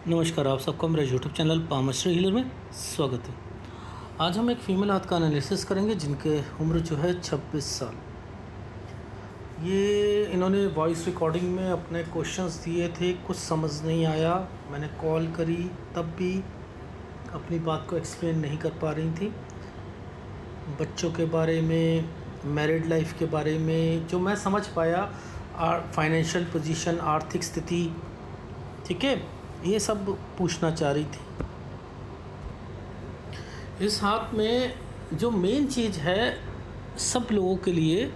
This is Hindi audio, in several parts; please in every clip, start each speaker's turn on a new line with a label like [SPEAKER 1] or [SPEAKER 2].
[SPEAKER 1] नमस्कार, आप सबका मेरे यूट्यूब चैनल पामश्री हीलर में स्वागत है। आज हम एक फ़ीमेल हाथ का एनालिसिस करेंगे जिनके उम्र जो है 26 साल। ये इन्होंने वॉइस रिकॉर्डिंग में अपने क्वेश्चंस दिए थे, कुछ समझ नहीं आया। मैंने कॉल करी तब भी अपनी बात को एक्सप्लेन नहीं कर पा रही थी। बच्चों के बारे में, मैरिड लाइफ के बारे में जो मैं समझ पाया, फाइनेंशियल पोजीशन, आर्थिक स्थिति, ठीक है, ये सब पूछना चाह रही थी। इस हाथ में जो मेन चीज़ है सब लोगों के लिए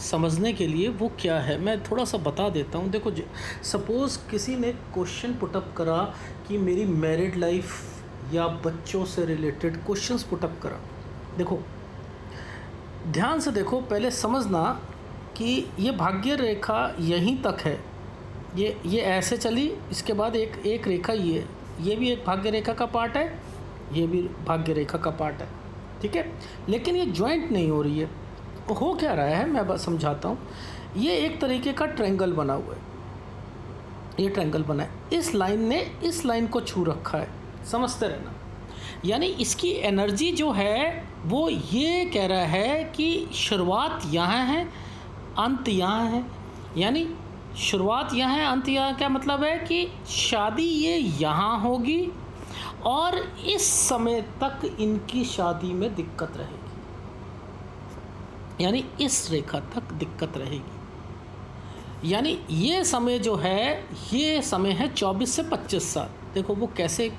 [SPEAKER 1] समझने के लिए, वो क्या है मैं थोड़ा सा बता देता हूँ। देखो, सपोज़ किसी ने क्वेश्चन पुटअप करा कि मेरी मैरिड लाइफ या बच्चों से रिलेटेड क्वेश्चंस पुटअप करा। देखो, ध्यान से देखो, पहले समझना कि ये भाग्य रेखा यहीं तक है। ये ऐसे चली, इसके बाद एक रेखा ये भी एक भाग्य रेखा का पार्ट है, ये भी भाग्य रेखा का पार्ट है, ठीक है। लेकिन ये ज्वाइंट नहीं हो रही है। हो क्या रहा है मैं बस समझाता हूँ। ये एक तरीके का ट्रायंगल बना हुआ है, ये ट्रायंगल बना है। इस लाइन ने इस लाइन को छू रखा है, समझते रहना। यानी इसकी एनर्जी जो है वो ये कह रहा है कि शुरुआत यहाँ है, अंत यहाँ है। यानी शुरुआत यहाँ है, अंत यहाँ। क्या मतलब है कि शादी ये यहाँ होगी और इस समय तक इनकी शादी में दिक्कत रहेगी, यानी इस रेखा तक दिक्कत रहेगी। यानी ये समय जो है, ये समय है 24 से 25 साल। देखो वो कैसे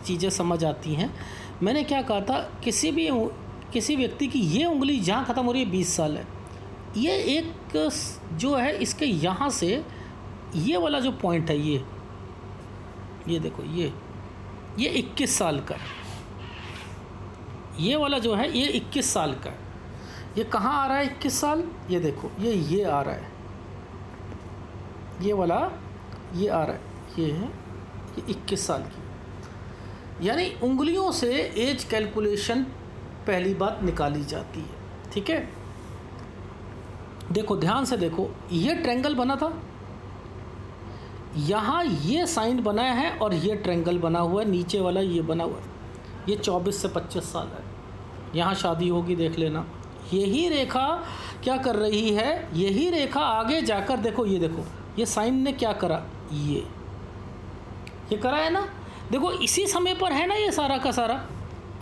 [SPEAKER 1] चीज़ें समझ आती हैं। मैंने क्या कहा था, किसी व्यक्ति की ये उंगली जहाँ ख़त्म हो रही है 20 साल है। ये एक जो है इसके यहाँ से ये वाला जो पॉइंट है, ये देखो, ये 21 साल का है। ये वाला जो है ये 21 साल का है। ये कहाँ आ रहा है 21 साल? ये देखो, ये आ रहा है, ये वाला ये आ रहा है, ये 21 साल की। यानी उंगलियों से एज कैलकुलेशन पहली बात निकाली जाती है, ठीक है। देखो ध्यान से देखो, ये ट्रायंगल बना था, यहाँ ये साइन बनाया है और ये ट्रायंगल बना हुआ है, नीचे वाला ये बना हुआ है। ये 24 से 25 साल है, यहाँ शादी होगी, देख लेना। यही रेखा क्या कर रही है, यही रेखा आगे जाकर देखो, ये देखो, ये साइन ने क्या करा, ये करा है ना। देखो इसी समय पर है ना ये सारा का सारा,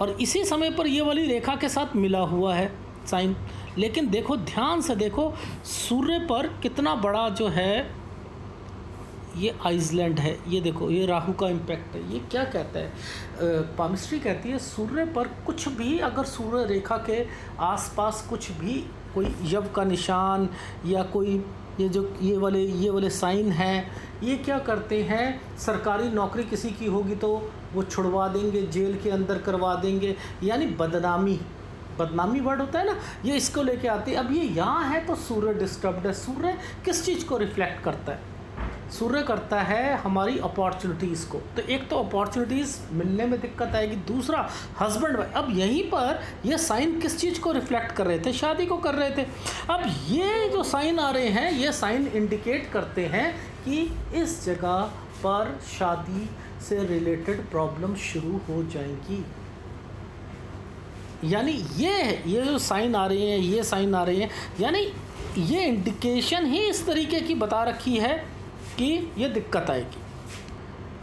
[SPEAKER 1] और इसी समय पर ये वाली रेखा के साथ मिला हुआ है साइन। लेकिन देखो ध्यान से देखो, सूर्य पर कितना बड़ा जो है ये आइसलैंड है। ये देखो, ये राहु का इम्पैक्ट है। ये क्या कहता है, पामिस्ट्री कहती है, सूर्य पर कुछ भी अगर सूर्य रेखा के आसपास कुछ भी कोई यव का निशान या कोई ये वाले साइन हैं, ये क्या करते हैं, सरकारी नौकरी किसी की होगी तो वो छुड़वा देंगे, जेल के अंदर करवा देंगे। यानी बदनामी वर्ड होता है ना, ये इसको लेके आते हैं। अब ये यहाँ है तो सूर्य डिस्टर्ब्ड है। सूर्य किस चीज़ को रिफ्लेक्ट करता है? सूर्य करता है हमारी अपॉर्चुनिटीज़ को। तो एक तो अपॉर्चुनिटीज़ मिलने में दिक्कत आएगी, दूसरा हस्बैंड वाइफ। अब यहीं पर ये साइन किस चीज़ को रिफ्लेक्ट कर रहे थे? शादी को कर रहे थे। अब ये जो साइन आ रहे हैं, ये साइन इंडिकेट करते हैं कि इस जगह पर शादी से रिलेटेड प्रॉब्लम शुरू हो जाएंगी। यानी ये जो साइन आ रहे हैं, ये साइन आ रहे हैं, यानी ये इंडिकेशन ही इस तरीके की बता रखी है कि ये दिक्कत आएगी।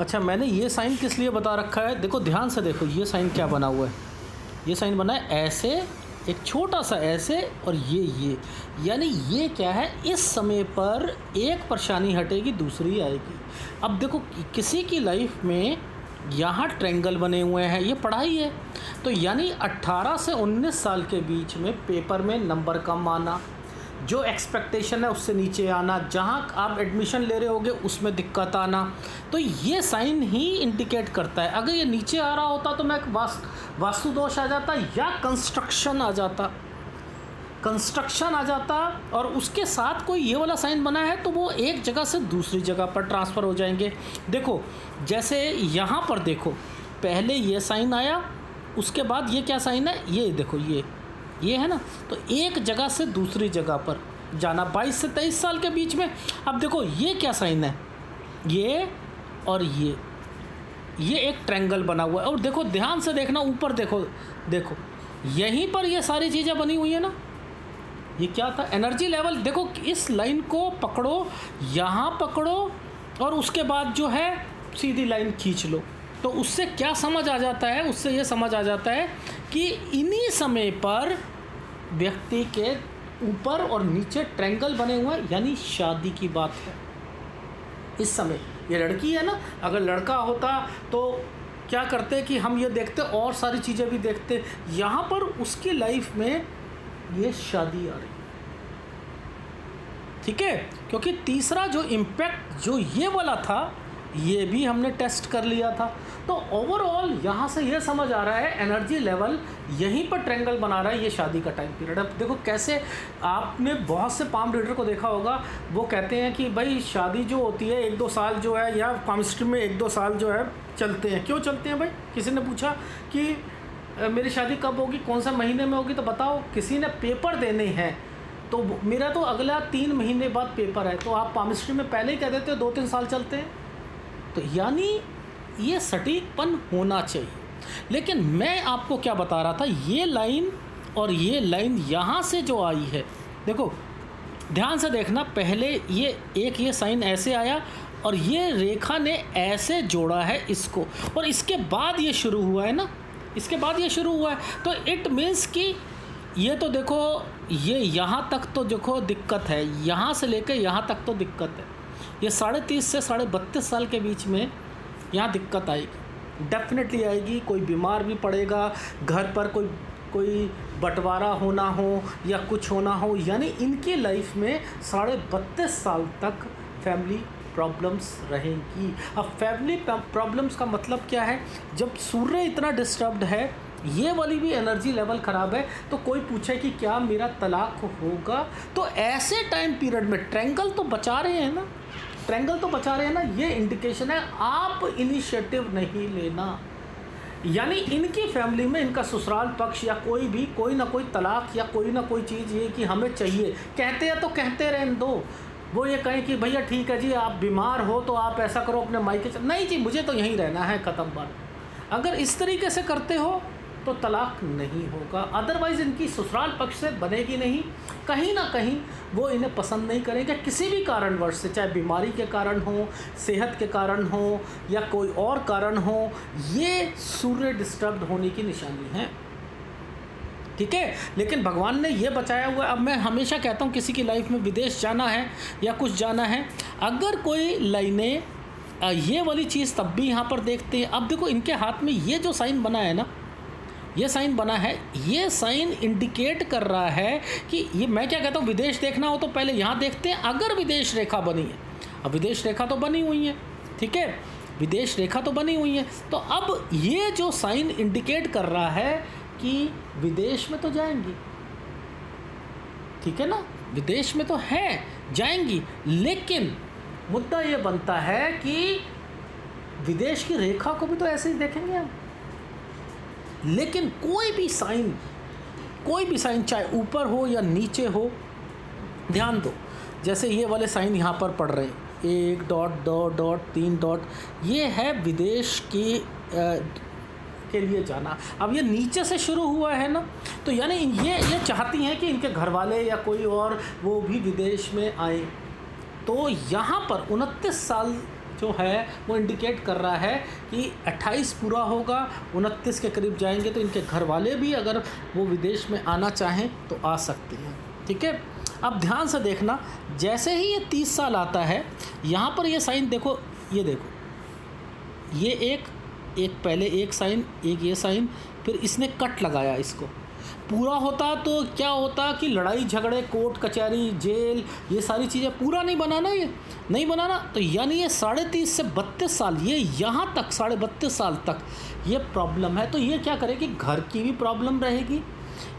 [SPEAKER 1] अच्छा, मैंने ये साइन किस लिए बता रखा है? देखो ध्यान से देखो, ये साइन क्या बना हुआ है। ये साइन बना है ऐसे, एक छोटा सा ऐसे, और ये यानी ये क्या है, इस समय पर एक परेशानी हटेगी, दूसरी आएगी। अब देखो किसी की लाइफ में यहाँ ट्रायंगल बने हुए हैं, ये पढ़ाई है, तो यानी 18 से 19 साल के बीच में पेपर में नंबर कम आना, जो एक्सपेक्टेशन है उससे नीचे आना, जहाँ आप एडमिशन ले रहे होगे उसमें दिक्कत आना, तो ये साइन ही इंडिकेट करता है। अगर ये नीचे आ रहा होता तो मैं वास्तु दोष आ जाता या कंस्ट्रक्शन आ जाता, और उसके साथ कोई ये वाला साइन बना है तो वो एक जगह से दूसरी जगह पर ट्रांसफ़र हो जाएंगे। देखो जैसे यहाँ पर देखो, पहले ये साइन आया, उसके बाद ये क्या साइन है, ये देखो, ये है ना। तो एक जगह से दूसरी जगह पर जाना 22 से 23 साल के बीच में। अब देखो ये क्या साइन है, ये और ये एक ट्रायंगल बना हुआ है और देखो ध्यान से देखना, ऊपर देखो, देखो यहीं पर ये सारी चीज़ें बनी हुई है ना। ये क्या था, एनर्जी लेवल। देखो इस लाइन को पकड़ो, यहाँ पकड़ो और उसके बाद जो है सीधी लाइन खींच लो, तो उससे क्या समझ आ जाता है, उससे ये समझ आ जाता है कि इन्हीं समय पर व्यक्ति के ऊपर और नीचे ट्रायंगल बने हुए हैं, यानी शादी की बात है। इस समय ये लड़की है ना, अगर लड़का होता तो क्या करते कि हम ये देखते और सारी चीज़ें भी देखते, यहाँ पर उसकी लाइफ में ये शादी आ रही, ठीक है। क्योंकि तीसरा जो इम्पैक्ट जो ये वाला था, ये भी हमने टेस्ट कर लिया था। तो ओवरऑल यहाँ से ये समझ आ रहा है एनर्जी लेवल यहीं पर ट्रायंगल बना रहा है, ये शादी का टाइम पीरियड। अब देखो कैसे, आपने बहुत से पाम रीडर को देखा होगा, वो कहते हैं कि भाई शादी जो होती है 1-2 साल जो है, या पामिस्ट्री में 1-2 साल जो है चलते हैं। क्यों चलते हैं भाई? किसी ने पूछा कि मेरी शादी कब होगी, कौन सा महीने में होगी, तो बताओ। किसी ने पेपर देने हैं, तो मेरा तो अगला 3 महीने बाद पेपर है, तो आप पामिस्ट्री में पहले ही कह देते हो 2-3 साल चलते हैं। तो यानी ये सटीकपन होना चाहिए। लेकिन मैं आपको क्या बता रहा था, ये लाइन और ये लाइन यहाँ से जो आई है, देखो ध्यान से देखना, पहले ये साइन ऐसे आया और ये रेखा ने ऐसे जोड़ा है इसको, और इसके बाद ये शुरू हुआ है ना, इसके बाद ये शुरू हुआ है। तो इट मीन्स कि ये तो देखो, ये यहाँ तक तो देखो दिक्कत है, यहाँ से लेकर यहाँ तक तो दिक्कत है। ये 30.5 से 32.5 साल के बीच में यहाँ दिक्कत आएगी, डेफिनेटली आएगी। कोई बीमार भी पड़ेगा, घर पर कोई बंटवारा होना हो या कुछ होना हो, यानी इनकी लाइफ में 32.5 साल तक फैमिली प्रॉब्लम्स रहेंगी। अब फैमिली प्रॉब्लम्स का मतलब क्या है, जब सूर्य इतना डिस्टर्ब्ड है, ये वाली भी एनर्जी लेवल ख़राब है, तो कोई पूछे कि क्या मेरा तलाक होगा, तो ऐसे टाइम पीरियड में ट्रायंगल तो बचा रहे हैं ना, ट्रायंगल तो बचा रहे हैं ना, ये इंडिकेशन है आप इनिशिएटिव नहीं लेना। यानी इनकी फैमिली में इनका ससुराल पक्ष या कोई ना कोई तलाक या कोई ना कोई चीज़ ये कि हमें चाहिए, कहते हैं तो कहते रहने दो। वो ये कहें कि भैया ठीक है जी, आप बीमार हो तो आप ऐसा करो अपने मायके, नहीं जी मुझे तो यहीं रहना है, ख़त्म बात। अगर इस तरीके से करते हो तो तलाक नहीं होगा। अदरवाइज़ इनकी ससुराल पक्ष से बनेगी नहीं, कहीं ना कहीं वो इन्हें पसंद नहीं करेंगे किसी भी कारणवश से, चाहे बीमारी के कारण हो, सेहत के कारण हो या कोई और कारण हो। ये सूर्य डिस्टर्ब होने की निशानी है, ठीक है। लेकिन भगवान ने ये बचाया हुआ है। अब मैं हमेशा कहता हूँ किसी की लाइफ में विदेश जाना है या कुछ जाना है, अगर कोई लाइनें ये वाली चीज़ तब भी यहाँ पर देखते हैं। अब देखो इनके हाथ में ये जो साइन बना है ना, ये साइन बना है, ये साइन इंडिकेट कर रहा है कि ये, मैं क्या कहता हूँ, विदेश देखना हो तो पहले यहाँ देखते हैं अगर विदेश रेखा बनी है। अब विदेश रेखा तो बनी हुई है, ठीक है, विदेश रेखा तो बनी हुई है। तो अब ये जो साइन इंडिकेट कर रहा है कि विदेश में तो जाएंगी, ठीक है ना, विदेश में तो है जाएंगी, लेकिन मुद्दा ये बनता है कि विदेश की रेखा को भी तो ऐसे ही देखेंगे हम। लेकिन कोई भी साइन चाहे ऊपर हो या नीचे हो, ध्यान दो, जैसे ये वाले साइन यहाँ पर पड़ रहे हैं, 1 डॉट 2 डॉट 3 डॉट, ये है विदेश के लिए जाना। अब ये नीचे से शुरू हुआ है ना, तो यानी ये चाहती हैं कि इनके घर वाले या कोई और वो भी विदेश में आए। तो यहाँ पर 29 साल जो है वो इंडिकेट कर रहा है कि 28 पूरा होगा, 29 के करीब जाएंगे, तो इनके घर वाले भी अगर वो विदेश में आना चाहें तो आ सकते हैं, ठीक है। अब ध्यान से देखना, जैसे ही ये 30 साल आता है, यहाँ पर ये साइन देखो, ये देखो, ये एक पहले एक साइन, एक ये साइन, फिर इसने कट लगाया, इसको पूरा होता तो क्या होता कि लड़ाई झगड़े, कोर्ट कचहरी, जेल, ये सारी चीज़ें पूरा नहीं बनाना, ये नहीं बनाना। तो यानी ये 30.5 से 32 साल, ये यहाँ तक 32.5 साल तक ये प्रॉब्लम है। तो ये क्या करेगी, घर की भी प्रॉब्लम रहेगी,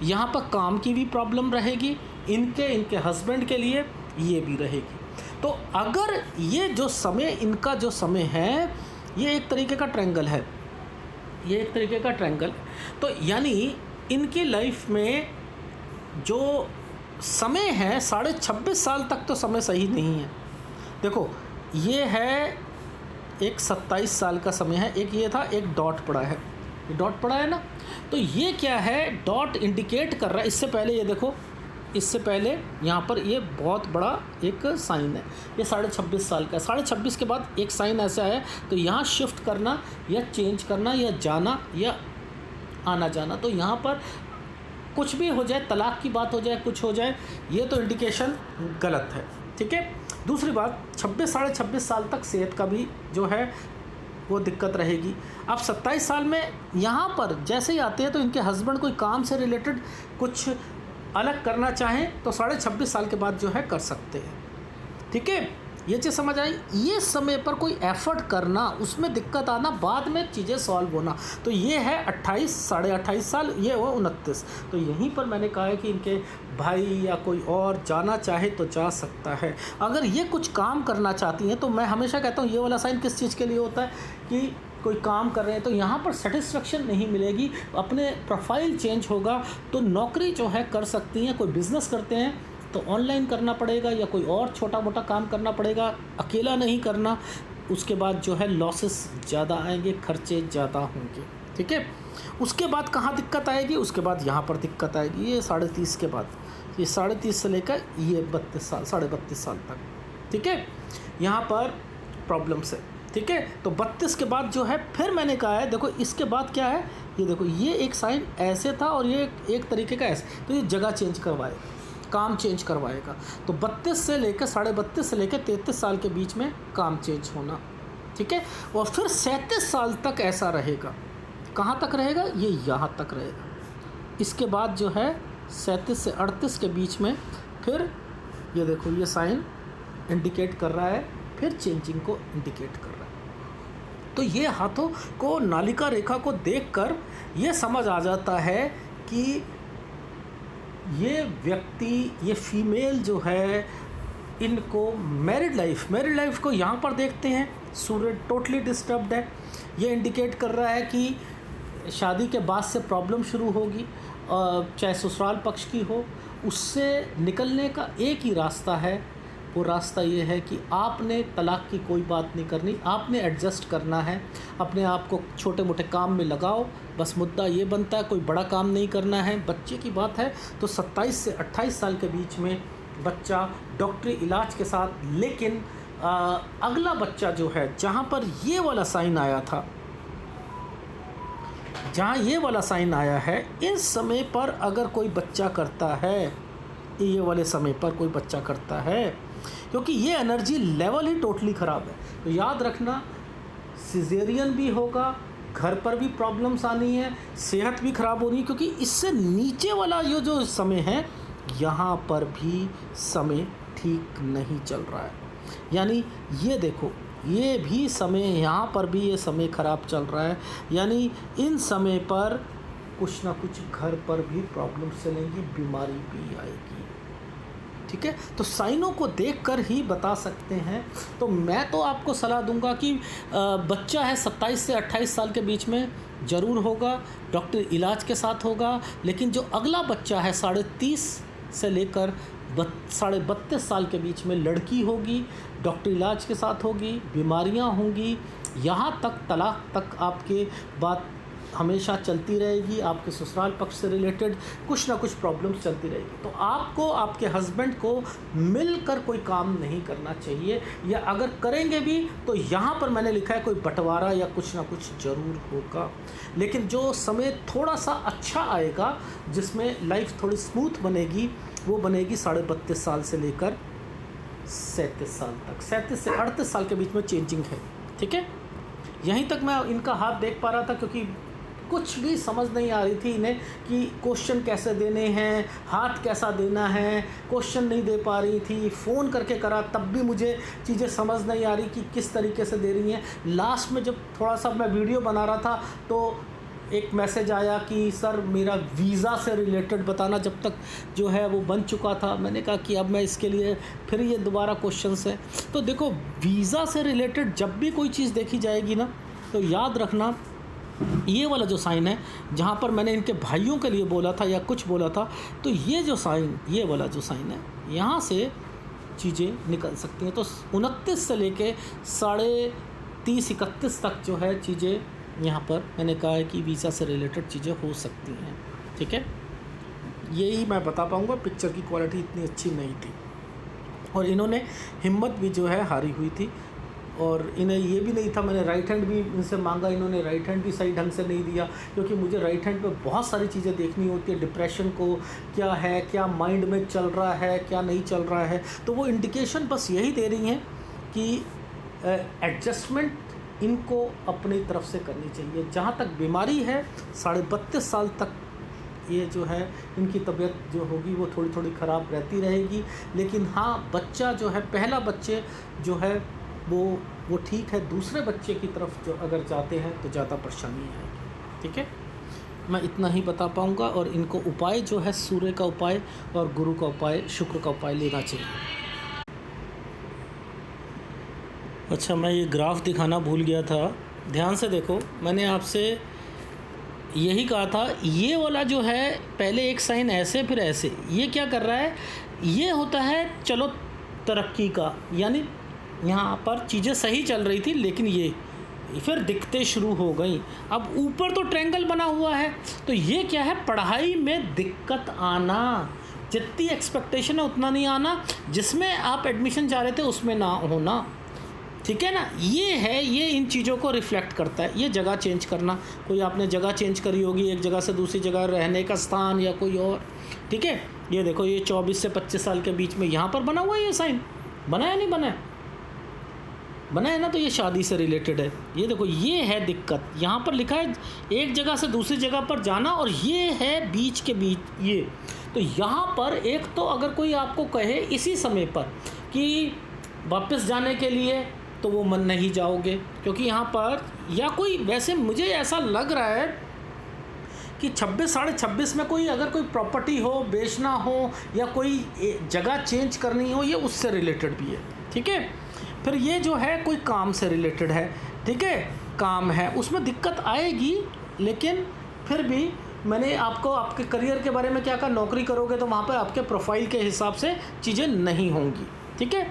[SPEAKER 1] यहाँ पर काम की भी प्रॉब्लम रहेगी, इनके हस्बैंड के लिए ये भी रहेगी। तो अगर ये जो समय, इनका जो समय है, ये एक तरीके का ट्रायंगल है, ये एक तरीके का ट्रायंगल। तो यानी इनकी लाइफ में जो समय है 26.5 साल तक तो समय सही नहीं है। देखो ये है एक 27 साल का समय है, एक ये था, एक डॉट पड़ा है, ये डॉट पड़ा है ना। तो ये क्या है, डॉट इंडिकेट कर रहा है, इससे पहले ये देखो, इससे पहले यहाँ पर ये बहुत बड़ा एक साइन है, ये 26.5 साल का है। 26.5 के बाद एक साइन ऐसा है, तो यहाँ शिफ्ट करना या चेंज करना या जाना या आना जाना, तो यहाँ पर कुछ भी हो जाए, तलाक की बात हो जाए, कुछ हो जाए, ये तो इंडिकेशन गलत है, ठीक है। दूसरी बात, 26 साल तक सेहत का भी जो है वो दिक्कत रहेगी। अब 27 साल में यहाँ पर जैसे ही आते हैं तो इनके हस्बैंड कोई काम से रिलेटेड कुछ अलग करना चाहें तो 26.5 साल के बाद जो है कर सकते हैं, ठीक है। ये चीज़ समझ आई। ये समय पर कोई एफर्ट करना, उसमें दिक्कत आना, बाद में चीज़ें सॉल्व होना, तो ये है 28, 28.5 साल, ये वो 29। तो यहीं पर मैंने कहा है कि इनके भाई या कोई और जाना चाहे तो जा सकता है। अगर ये कुछ काम करना चाहती हैं तो मैं हमेशा कहता हूँ ये वाला साइन किस चीज़ के लिए होता है कि कोई काम कर रहे हैं तो यहाँ पर सेटिस्फेक्शन नहीं मिलेगी, अपने प्रोफाइल चेंज होगा, तो नौकरी जो है कर सकती हैं। कोई बिज़नेस करते हैं तो ऑनलाइन करना पड़ेगा या कोई और छोटा मोटा काम करना पड़ेगा, अकेला नहीं करना। उसके बाद जो है लॉसेस ज़्यादा आएंगे, खर्चे ज़्यादा होंगे, ठीक है। उसके बाद कहाँ दिक्कत आएगी, उसके बाद यहाँ पर दिक्कत आएगी, ये 30.5 के बाद, ये 30.5 से लेकर ये 32 साल, 32.5 साल तक, ठीक है, यहाँ पर प्रॉब्लम्स है, ठीक है। तो 32 के बाद जो है, फिर मैंने कहा है देखो इसके बाद क्या है, ये देखो ये एक साइन ऐसे था और ये एक तरीके का ऐसे, तो ये जगह चेंज करवाएगा, काम चेंज करवाएगा। तो 32 से लेकर 32.5 से लेकर 33 साल के बीच में काम चेंज होना, ठीक है। और फिर 37 साल तक ऐसा रहेगा। कहाँ तक रहेगा, ये यहाँ तक रहेगा। इसके बाद जो है 37 से 38 के बीच में फिर ये देखो ये साइन इंडिकेट कर रहा है, फिर चेंजिंग को इंडिकेट कर रहा है। तो ये हाथों को, नालिका रेखा को देखकर ये समझ आ जाता है कि ये व्यक्ति, ये फीमेल जो है, इनको मैरिड लाइफ को यहाँ पर देखते हैं, सूर्य टोटली डिस्टर्ब्ड है। ये इंडिकेट कर रहा है कि शादी के बाद से प्रॉब्लम शुरू होगी, चाहे ससुराल पक्ष की हो। उससे निकलने का एक ही रास्ता है, वो रास्ता ये है कि आपने तलाक की कोई बात नहीं करनी, आपने एडजस्ट करना है, अपने आप को छोटे मोटे काम में लगाओ, बस मुद्दा ये बनता है, कोई बड़ा काम नहीं करना है। बच्चे की बात है तो 27 से 28 साल के बीच में बच्चा डॉक्टरी इलाज के साथ, लेकिन अगला बच्चा जो है, जहाँ पर ये वाला साइन आया था, जहाँ ये वाला साइन आया है, इस समय पर अगर कोई बच्चा करता है, ये वाले समय पर कोई बच्चा करता है, क्योंकि ये एनर्जी लेवल ही टोटली ख़राब है। तो याद रखना, सिजेरियन भी होगा, घर पर भी प्रॉब्लम्स आनी है, सेहत भी ख़राब होनी है, क्योंकि इससे नीचे वाला ये जो समय है, यहाँ पर भी समय ठीक नहीं चल रहा है। यानी ये देखो, ये भी समय, यहाँ पर भी ये समय ख़राब चल रहा है। यानी इन समय पर कुछ ना कुछ घर पर भी प्रॉब्लम्स चलेंगी, बीमारी भी आएगी, ठीक है। तो साइनों को देखकर ही बता सकते हैं। तो मैं तो आपको सलाह दूंगा कि बच्चा है 27 से 28 साल के बीच में ज़रूर होगा, डॉक्टर इलाज के साथ होगा। लेकिन जो अगला बच्चा है 30.5 से लेकर 32.5 साल के बीच में, लड़की होगी, डॉक्टर इलाज के साथ होगी, बीमारियां होंगी, यहाँ तक तलाक तक आपके बात हमेशा चलती रहेगी, आपके ससुराल पक्ष से रिलेटेड कुछ ना कुछ प्रॉब्लम्स चलती रहेगी। तो आपको, आपके हस्बैंड को मिलकर कोई काम नहीं करना चाहिए, या अगर करेंगे भी तो यहाँ पर मैंने लिखा है कोई बंटवारा या कुछ ना कुछ ज़रूर होगा। लेकिन जो समय थोड़ा सा अच्छा आएगा, जिसमें लाइफ थोड़ी स्मूथ बनेगी, वो बनेगी 32.5 साल से लेकर 37 साल तक। 37 से 38 साल के बीच में चेंजिंग है, ठीक है। यहीं तक मैं इनका हाथ देख पा रहा था, क्योंकि कुछ भी समझ नहीं आ रही थी इन्हें कि क्वेश्चन कैसे देने हैं, हाथ कैसा देना है, क्वेश्चन नहीं दे पा रही थी। फ़ोन करके करा तब भी मुझे चीज़ें समझ नहीं आ रही कि किस तरीके से दे रही हैं। लास्ट में जब थोड़ा सा मैं वीडियो बना रहा था तो एक मैसेज आया कि सर मेरा वीज़ा से रिलेटेड बताना, जब तक जो है वो बन चुका था। मैंने कहा कि अब मैं इसके लिए फिर ये दोबारा क्वेश्चंस है। तो देखो, वीज़ा से रिलेटेड जब भी कोई चीज़ देखी जाएगी ना, तो याद रखना ये वाला जो साइन है, जहाँ पर मैंने इनके भाइयों के लिए बोला था या कुछ बोला था, तो ये जो साइन, ये वाला जो साइन है, यहाँ से चीज़ें निकल सकती हैं। तो 29 से लेके 30-31 तक जो है चीज़ें यहाँ पर मैंने कहा है कि वीज़ा से रिलेटेड चीज़ें हो सकती हैं। ठीक है, यही मैं बता पाऊँगा। पिक्चर की क्वालिटी इतनी अच्छी नहीं थी और इन्होंने हिम्मत भी जो है हारी हुई थी और इन्हें ये भी नहीं था। मैंने राइट हैंड भी इनसे मांगा, इन्होंने राइट हैंड भी सही ढंग से नहीं दिया, क्योंकि मुझे राइट हैंड पे बहुत सारी चीज़ें देखनी होती है। डिप्रेशन को क्या है, क्या माइंड में चल रहा है, क्या नहीं चल रहा है। तो वो इंडिकेशन बस यही दे रही हैं कि एडजस्टमेंट इनको अपनी तरफ से करनी चाहिए। जहाँ तक बीमारी है 32.5 साल तक ये जो है इनकी तबीयत जो होगी वो थोड़ी थोड़ी ख़राब रहती रहेगी। लेकिन हाँ, बच्चा जो है, पहला बच्चे जो है वो ठीक है। दूसरे बच्चे की तरफ जो अगर जाते हैं तो ज़्यादा परेशानी आएगी। ठीक है, मैं इतना ही बता पाऊँगा। और इनको उपाय जो है सूर्य का उपाय और गुरु का उपाय, शुक्र का उपाय लेना चाहिए। अच्छा, मैं ये ग्राफ दिखाना भूल गया था, ध्यान से देखो। मैंने आपसे यही कहा था, ये वाला जो है पहले एक साइन ऐसे फिर ऐसे, ये क्या कर रहा है, ये होता है चलो तरक्की का, यानी यहाँ पर चीज़ें सही चल रही थी लेकिन ये फिर दिक्कतें शुरू हो गई। अब ऊपर तो ट्रायंगल बना हुआ है, तो ये क्या है, पढ़ाई में दिक्कत आना, जितनी एक्सपेक्टेशन है उतना नहीं आना, जिसमें आप एडमिशन चाह रहे थे उसमें ना होना। ठीक है ना, ये है, ये इन चीज़ों को रिफ्लेक्ट करता है। ये जगह चेंज करना, कोई आपने जगह चेंज करी होगी, एक जगह से दूसरी जगह, रहने का स्थान या कोई और। ठीक है, ये देखो, ये 24 से 25 साल के बीच में यहाँ पर बना हुआ है ये साइन, बना है नहीं बना है, बना है ना, तो ये शादी से रिलेटेड है। ये देखो, ये है दिक्कत, यहाँ पर लिखा है एक जगह से दूसरी जगह पर जाना, और ये है बीच के बीच ये। तो यहाँ पर एक तो अगर कोई आपको कहे इसी समय पर कि वापस जाने के लिए, तो वो मन नहीं जाओगे, क्योंकि यहाँ पर या कोई, वैसे मुझे ऐसा लग रहा है कि 26 साढ़े 26 में कोई अगर कोई प्रॉपर्टी हो, बेचना हो या कोई जगह चेंज करनी हो, ये उससे रिलेटेड भी है। ठीक है, फिर ये जो है कोई काम से रिलेटेड है। ठीक है, काम है, उसमें दिक्कत आएगी, लेकिन फिर भी मैंने आपको आपके करियर के बारे में क्या कहा, नौकरी करोगे तो वहाँ पर आपके प्रोफाइल के हिसाब से चीज़ें नहीं होंगी। ठीक है,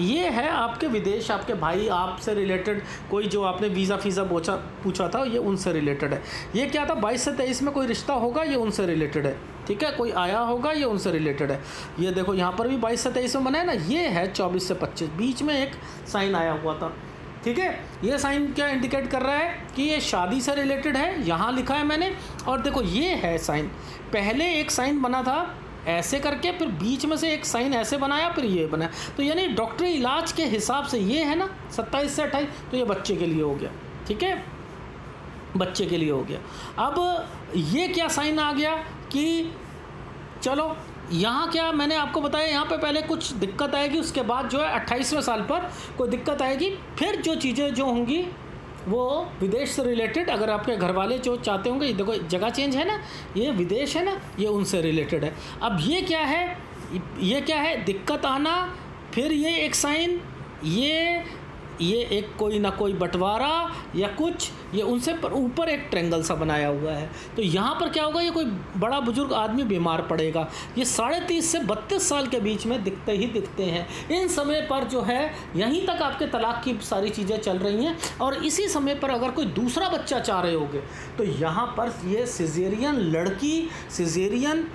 [SPEAKER 1] ये है आपके विदेश, आपके भाई आपसे रिलेटेड, कोई जो आपने वीज़ा फ़ीज़ा पूछा था, ये उनसे रिलेटेड है। ये क्या था, 22 से 23 में कोई रिश्ता होगा, ये उनसे रिलेटेड है। ठीक है, कोई आया होगा, ये उनसे रिलेटेड है। ये देखो, यहाँ पर भी 22 से 23 में बना है ना, ये है 24 से 25, बीच में एक साइन आया हुआ था। ठीक है, ये साइन क्या इंडिकेट कर रहा है कि ये शादी से रिलेटेड है, यहाँ लिखा है मैंने। और देखो, ये है साइन, पहले एक साइन बना था ऐसे करके, फिर बीच में से एक साइन ऐसे बनाया, फिर ये बनाया। तो यानी डॉक्टरी इलाज के हिसाब से ये है ना 27 से 28, तो ये बच्चे के लिए हो गया। ठीक है, बच्चे के लिए हो गया। अब ये क्या साइन आ गया कि चलो यहाँ क्या मैंने आपको बताया, यहाँ पे पहले कुछ दिक्कत आएगी, उसके बाद जो है 28वें साल पर कोई दिक्कत आएगी, फिर जो चीज़ें जो होंगी वो विदेश से रिलेटेड। अगर आपके घर वाले जो चाहते होंगे, ये देखो जगह चेंज है ना, ये विदेश है ना, ये उनसे रिलेटेड है। अब ये क्या है, दिक्कत आना, फिर ये एक साइन, ये एक कोई ना कोई बंटवारा या कुछ, ये उनसे पर ऊपर एक ट्रायंगल सा बनाया हुआ है। तो यहाँ पर क्या होगा, ये कोई बड़ा बुजुर्ग आदमी बीमार पड़ेगा। ये 30.5 से 32 साल के बीच में दिखते ही दिखते हैं। इन समय पर जो है यहीं तक आपके तलाक की सारी चीज़ें चल रही हैं। और इसी समय पर अगर कोई दूसरा बच्चा चाह रहे होगे, तो यहाँ पर ये सिजेरियन, लड़की सिजेरियन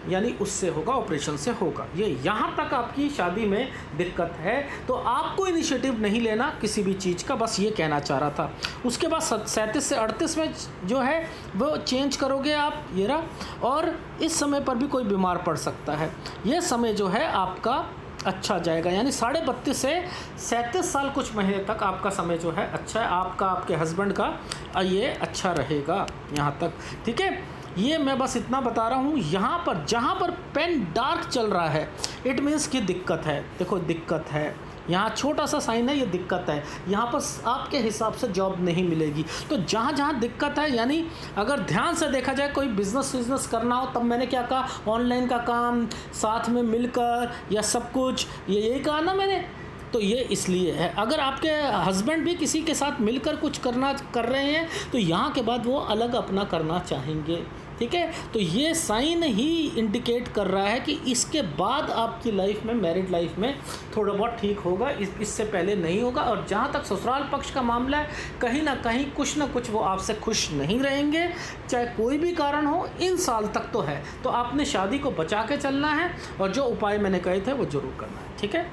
[SPEAKER 1] यानी उससे होगा, ऑपरेशन से होगा। ये यहाँ तक आपकी शादी में दिक्कत है, तो आपको इनिशिएटिव नहीं लेना किसी भी चीज़ का, बस ये कहना चाह रहा था। उसके बाद 37 से 38 में जो है वो चेंज करोगे आप, ये रहा। और इस समय पर भी कोई बीमार पड़ सकता है। ये समय जो है आपका अच्छा जाएगा, यानी 32.5 से 37 साल कुछ महीने तक आपका समय जो है अच्छा है, आपका, आपके हस्बैंड का ये अच्छा रहेगा यहाँ तक। ठीक है, ये मैं बस इतना बता रहा हूँ। यहाँ पर जहाँ पर पेन डार्क चल रहा है, इट मीन्स कि दिक्कत है। देखो, दिक्कत है, यहाँ छोटा सा साइन है, ये दिक्कत है। यहाँ पर आपके हिसाब से जॉब नहीं मिलेगी। तो जहाँ जहाँ दिक्कत है, यानी अगर ध्यान से देखा जाए, कोई बिज़नेस करना हो, तब मैंने क्या कहा, ऑनलाइन का काम, साथ में मिलकर या सब कुछ, ये यही कहा ना मैंने। तो ये इसलिए है। अगर आपके हस्बैंड भी किसी के साथ मिलकर कुछ कर रहे हैं, तो यहाँ के बाद वो अलग अपना करना चाहेंगे। ठीक है। तो ये साइन ही इंडिकेट कर रहा है कि इसके बाद आपकी लाइफ में, मैरिड लाइफ में थोड़ा बहुत ठीक होगा, इससे पहले नहीं होगा। और जहाँ तक ससुराल पक्ष का मामला है, कहीं ना कहीं कुछ ना कुछ वो आपसे खुश नहीं रहेंगे, चाहे कोई भी कारण हो, इन साल तक तो है। तो आपने शादी को बचा के चलना है और जो उपाय मैंने कहे थे वो ज़रूर करना है, ठीक है।